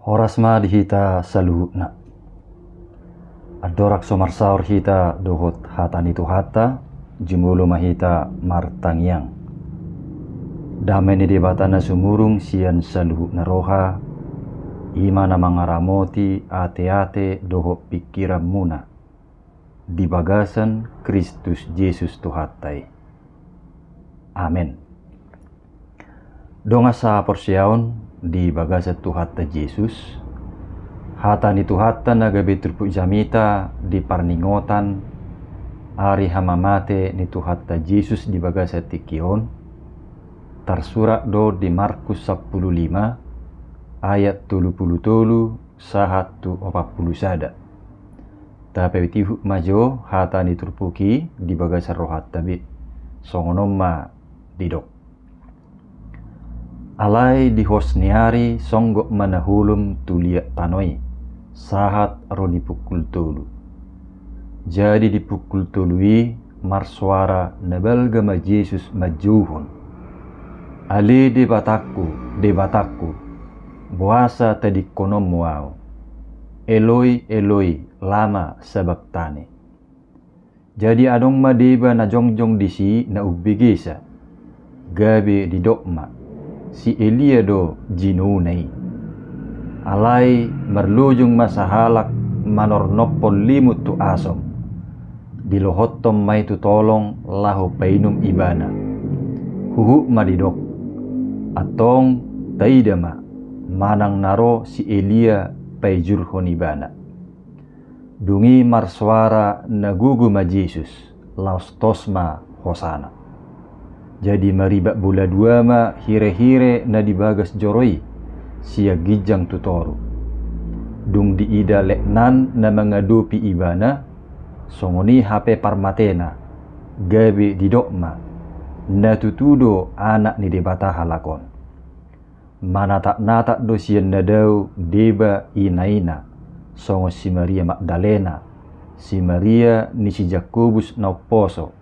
Horasma dihita saluhutna. Adorak somarsaur hita dohot hatani tu hata, jumulu mahita martangyang. Damai ni debatana sumurung sian saluhutna roha, imana mangaramoti ate-ate dohot pikiran muna. Di bagasan Kristus Yesus Tuhatai. Amin. Donga sa porsiaon di bagasa Tuhata Yesus. Hata ni Tuhata nagabe turpu jamita di parningotan ari hamamate ni Tuhata Yesus di bagasa tikion. Tersurat do di Markus 15 ayat 30 sahatu 40 sada. Tapi tihu majo hata ni turpuki di bagasa rohat tabi songonoma didok. Alai di hosniari songgok manahulum tuliak tanoi sahat ro dipukul tolu. Jadi dipukul tului marsuara nabalga ma Yesus majuhun. Ali de bataku buasa tadi konom muau. Eloi Eloi lama sabachthani. Jadi adong madeba na jongjong disi na ubigesa. Gabe di dokma. Si Elia do jinunai. Alai merlujung masahalak manornopol limut tu asom. Dilohottom mai tu tolong lahu painum ibana. Huhu madidok. Atong taidama manang naro si Elia paijurhon ibana. Dungi marswara nagugu ma Yesus laus tosma hosana. Jadi maribak bula dua ma hire-hire na dibagas joroi sia gijang tutoru. Dung diida leknan na mengadupi ibana songoni hape parmatena gabe didokma na tutudo anak ni debata halakon. Manatak-natak do sian nadau deba inaina songo si Maria Magdalena, si Maria ni si Jakobus na poso,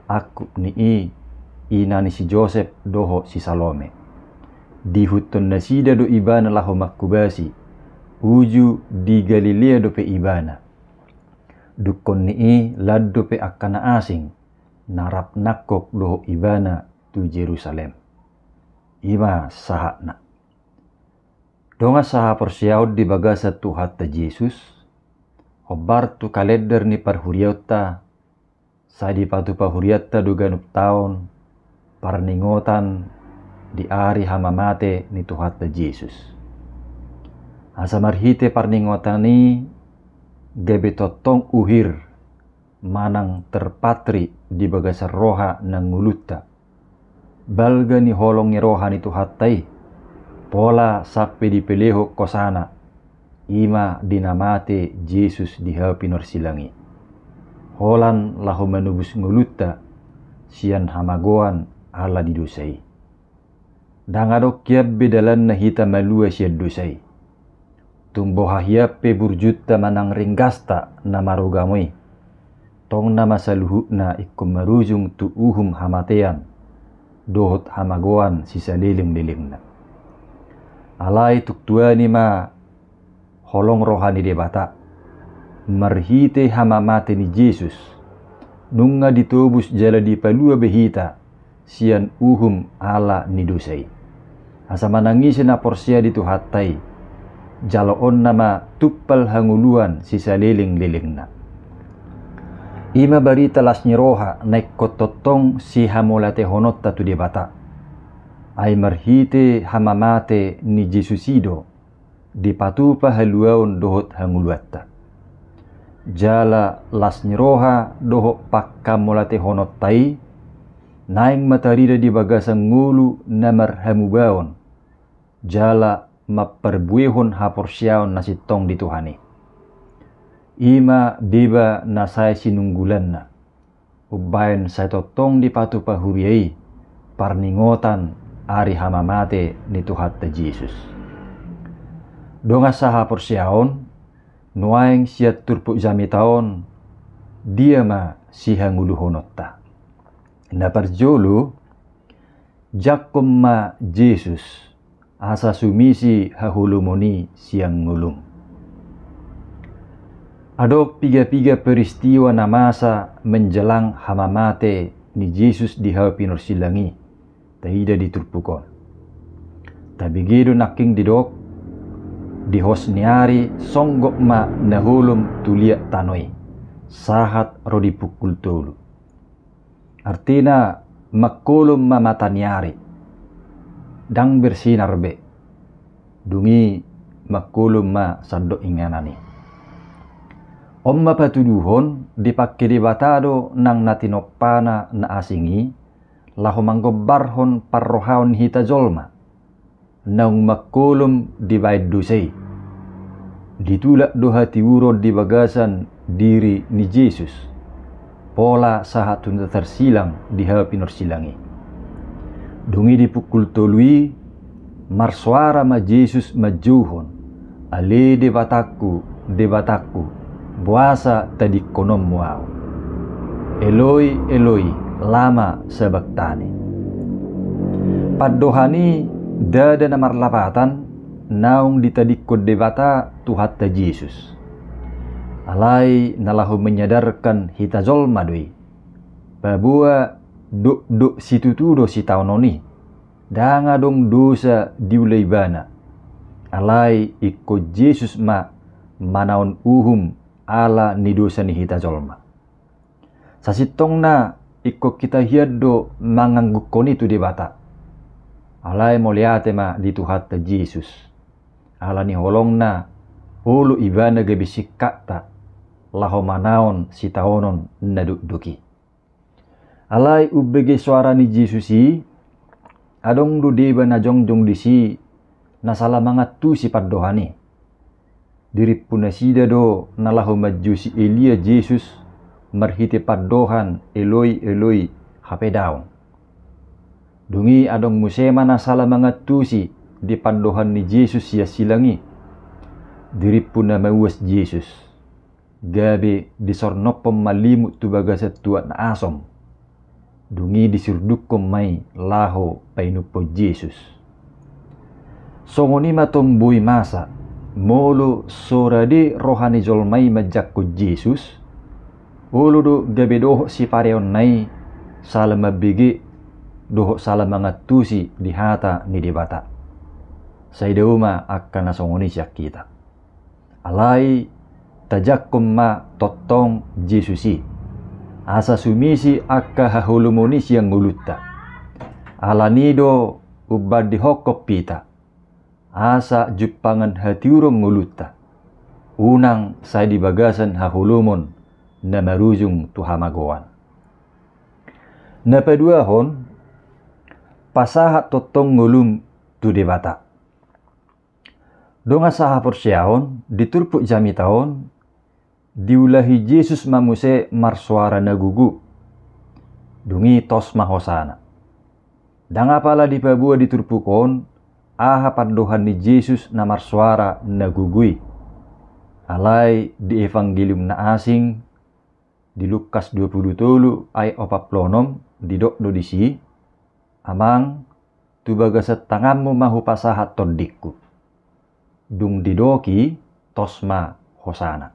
akup ni ina ni si Joseph doho si Salome. Dihutun nasida do ibana laho makubasi. Uju di Galilea do pe ibana. Dukon ni laddo pe akana asing. Narap nakok doho ibana tu Jerusalem. Ima sahatna. Donga saha porsiaud di bagasa Tuhata Yesus. Hobar tu kalender ni parhuriauta. Sadi patu pahuriatta duganup taon. Parningotan di ari hamamate ni Tuhata Yesus. Asa marhite parningotan ni gabe totong uhir manang terpatri di bagasa roha nang nguluta. Balga ni holong ni roha ni Tuhatai pola sape di peleho kosana ima dinamate Yesus di hapinor silangi. Holan lahu manubus nguluta sian hamagoan ala didusai. Dangadok kiab bedalan na hita malua siya dusai. Tumboha hiape burjuta manang ringgasta na marugamoy. Tong na masaluhu na ikum marujung tu uhum hamatean. Dohot hamagoan sisa liling-liling na. Alai tuktua ni ma holong rohani debata. Marhite hamamate ni Yesus. Nunga ditobus jala di palua behita. Sian uhum ala nidusai. Asa manangisin na porsia di Tuhatai. Jaloon nama tuppal hanguluan sisa liling-liling na. Ima barita lasnya roha naik kototong si hamolate honotta tu debata. Ay marhite hamamate ni Jesusido. Dipatupa haluaon dohot hanguluatta. Jala lasnya roha dohot pakkamolate honottai. Naing matarida di bagasang ngulu na marhamubaon. Jala maperbuehon haporsyaon na sitong dituhani. Ima deba na say sinunggulan na. Ubayan say totong di patupahuriay. Parningotan ari hamamate ni Tuhata Yesus. Donga sa haporsyaon. Nuaing siat turpu jamitaon. Dia ma sihangulu honotta. Na parjolo jakom ma Jesus asa sumisi hahulumoni siang ngulum. Ado piga-piga peristiwa na masa menjelang hamamate ni Yesus di hau pinursilangi, tahida diturpukon. Tabigido naking didok, di hosniari songgok ma nahulum tuliak tanoi, sahat rodi pukul tolu. Artina makulum ma mataniari, dang bersinar be, dungi makulum ma sando inganani. Omma patuduhon dipakai di batado nang natinopana na asingi, laho manggobarhon parrohaon hita jolma, nang makulum di bait dusay. Ditulak do hati urod di bagasan diri ni Yesus, pola sahatun tersilang di hapinor silangi. Dungi dipukul tolui, marsuara ma Yesus majuhon, ale de bataku, buasa tadi konom muau. Eloi, Eloi, lama sabaktani. Paddohani dada na marlapatan, naung ditadikod debata tuhatta Yesus. Alai nalahu menyadarkan hita zolma doi. Babua duk situtudo si taunoni. Danga dong dosa diulay bana. Alai ikko Yesus ma manaon uhum ala ni dosa ni hita zolma. Sasitong na ikko kita hiaddo manganggukon itu debata. Alai moliate ma dituhatta Yesus. Ala ni holong na ulu ibana gabisik kakta laho manaon si taonon naduk-duki. Alai ubege suara ni Yesusi adong du deba na jongjong disi na salamangat tu si paddohani. Dirip punasida do na laho maju si Elia Yesus marhiti paddohan Eloi Eloi hape daong. Dungi adong musema na salamangat tu si di pandohan ni Yesus ya silangi. Dirip pun na mawas Yesus. Gabe disornopom malimut tu bagasat tuat na asom. Dungi disirdukom may laho painupo Yesus. Songoni matomboy masa. Molo sorade rohani jolmay majakko Yesus. Olo do gabe doho si pareon nay salamabigi doho salamangatusi di hata ni debata. Saidauma akan nasongoni siak kita. Alai tajakkum ma totong Yesusi. Asa sumisi akka hahulumoni siang ngulutta. Alanido ubad dihokop pita. Asa jupangan hatiurong ngulutta. Unang say di bagasan hahulumon na marujung tuhamagoan. Napaduahon pasahat totong ngulum tu debata. Donga saha porsiahon diturpuk jami taon diulahi Yesus mamuse marsuara nagugu. Dungi tos mahosana. Dangapala dipabua diturpukon aha paddohan ni Yesus na marsuara nagugui. Alai di evangelium na asing di Lukas 23 ay 40 didok do disi amang tubagasat tanganmu mahu pasahat todikku. Dung didoki tosma hosana.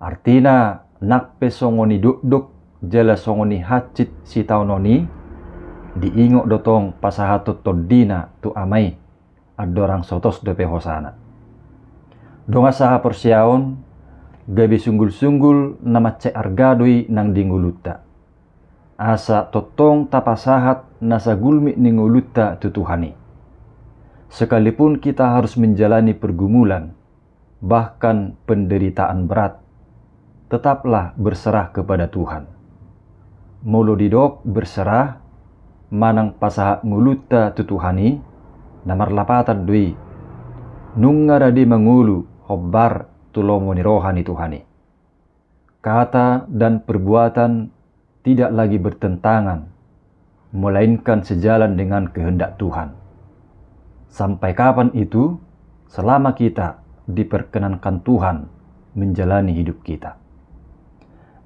Artina nakpe songoni duk jala songoni hacit si taunoni diingok dotong pasahatot todina tu amai adorang sotos dope hosana. Donga saha persiaon gabi sunggul-sunggul nama ce argadoi nang dingulutta. Asa totong tapasahat nasa gulmi ningulutta tutuhani. Sekalipun kita harus menjalani pergumulan, bahkan penderitaan berat, tetaplah berserah kepada Tuhan. Molo didok berserah, manang pasahat ngulutta tutuhani, namar lapatan dui, nungaradi mengulu hobbar tulomoni rohani Tuhani. Kata dan perbuatan tidak lagi bertentangan, melainkan sejalan dengan kehendak Tuhan. Sampai kapan itu? Selama kita diperkenankan Tuhan menjalani hidup kita.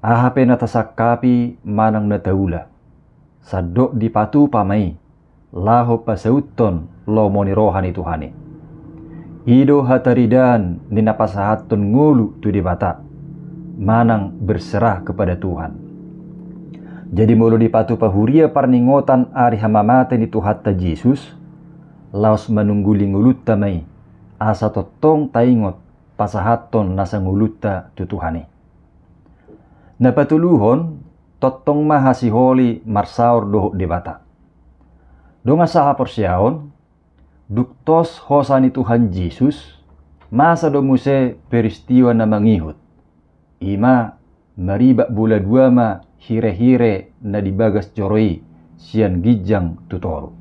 Ahape natasakapi manang nataula. Sadok dipatu pamai. Laho pasauton lomoni rohani Tuhani. Ido hataridan nina pasahatun ngulu tu di bata, manang berserah kepada Tuhan. Jadi mulu dipatu pahuria parningotan ari hamamate ni Tuhatta Yesus, laos menungguli ngulutta mai, asa totong taingot pasahaton nasa ngulutta tu Tuhani. Napatuluhon, totong mahasiholi marsaur doho di bata. Donga saha persyaon, duktos hosani Tuhan Yesus, masa domuse peristiwa na mangihut. Ima mariba bula dua ma hire-hire na dibagas joroi sian gijang tutoru.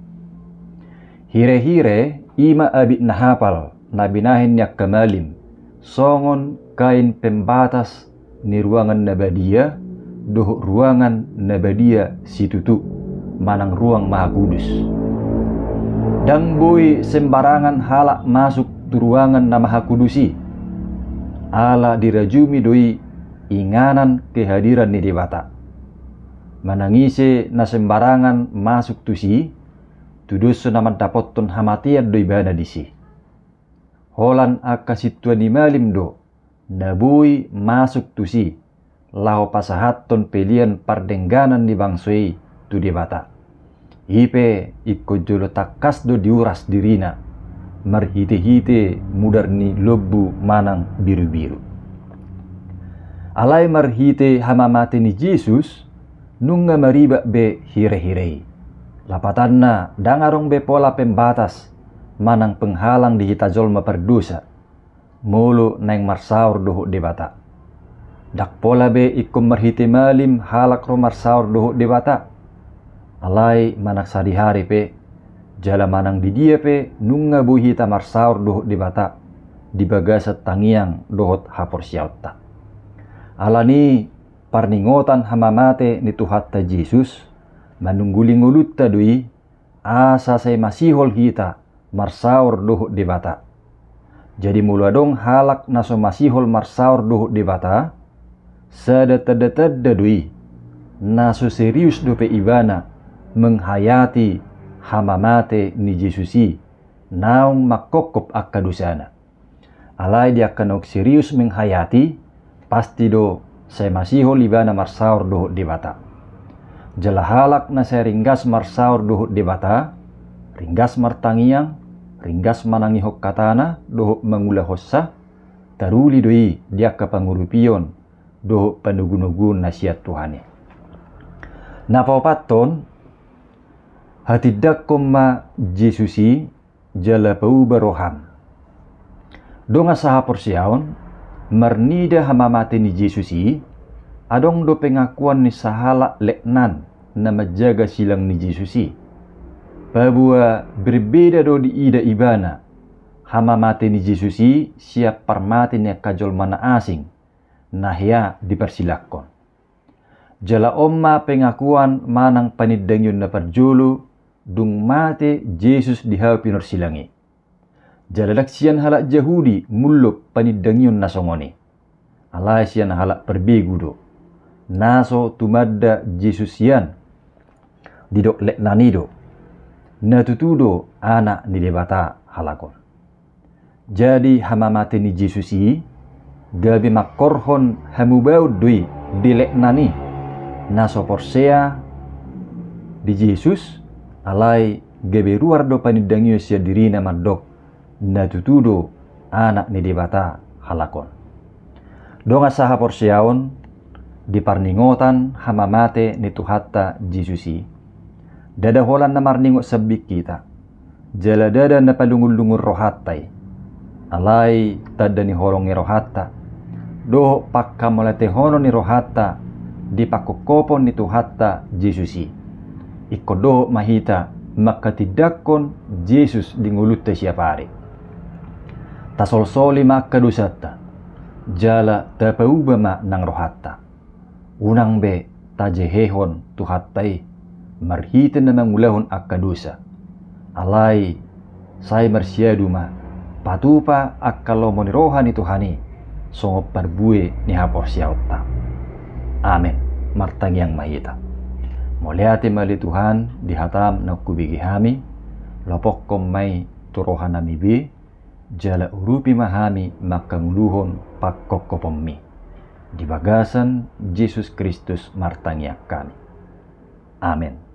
Hire-hire ima abit nahapal na binahin niya kamalim, songon kain pembatas ni ruangan nabadia, doh ruangan nabadia situtu, manang ruang maha kudus. Dang boy sembarangan halak masuk tu ruangan na maha kudusi. Ala dirajumi doi inganan kehadiran ni dewata. Manangise na sembarangan masuk tusi, tuduso naman dapoton hamatian doi bana disi. Holan akasituan di malim do, nabui masuk tusi, laho pasahaton pelian pardengganan di bangsoi tu dewata. Ipe ikko jolo takas do diuras dirina, marhite-hite mudar ni lobu manang biru-biru. Alai marhite hamamate ni Yesus, nunga mariba be hire-hirei. Lapatanna dangarong be pola pembatas, manang penghalang di hita jolma perdosa, mulu neng marsaur doho debata. Dak pola be ikko marhite malim halak ro marsaur doho debata. Alai manak sadihari pe, jala manang di dia pe nunga buhita marsaur doho debata, di bagasat tangiang dohot hapor siauta. Alani parningotan hamamate ni Tuhatta Yesus, manungguling ulutta dui, asa say masihol hita marsaur doho debata. Jadi muladong halak naso masihol marsaur doho debata, sadata-data dui, naso serius dope ibana, menghayati hamamate ni Yesusi, naung makokop akadusana. Alai dia kanok serius menghayati, pasti do saya masihol ibana marsaur doho debata. Jala halak na saya ringgas marsaur doho debata, ringgas martangiang, ringgas manangihok katana, doho mangula hossa, taruli doi dia kapangurupion, doho panugun-ugun nasihat Tuhane. Napapaton, hatidak koma Yesusi jala pau baroham. Donga saha porsiaon, marnida hamamate ni Yesusi, adong do pengakuan ni sahala leknan na majaga silang ni Yesusi. Bahwa berbeda do di ida ibana, hamamate ni Yesusi siap parmati ni kajol mana asing, nahya dipersilakon. Jala omma pengakuan manang panidangyon na parjolo, dung mate Yesus dihaw pinorsilangi. Jala laksian halak Yahudi muluk panidangyon na songoni. Alay siyan halak perbegudo. Naso tumadda Yesus yan. Didok leknanido. Natutudo anak ni debata halakon. Jadi hamamate ni Yesusi, gabi makorhon hamubaud dui dileknani. Naso porsea di Yesus, alai gabi ruar do panidangyo siya dirina madok, natutudo anak ni debata halakon. Donga saha porsiaon, di parningotan hamamate ni Tuhatta Yesusi, dada holan na marningot sabik kita, jala dada na palungur-lungur rohatay, alay tada ni holong ni rohatta, doho pakkamolate hono ni rohatta, di pakukopon ni Tuhatta Yesusi. Iko doho mahita makatidakon Yesus di ngulutte siya pare. Tasolsoli makadusata, jala tapaubama ng rohatta. Unang be tajehehon Tuhattay, marhiten na mangulahon akadusa. Alay, say marsyaduma, patupa akkalomoni rohani Tuhani, songop parbue ni hapor siyauta. Amen. Martangyang mahita. Muliati mali Tuhan dihatam na kubigi hami, Lapokkom mai turohana mibe, jala urupi mahami makangluhon pakkokopommi. Di bagasan Yesus Kristus martania kami. Amin.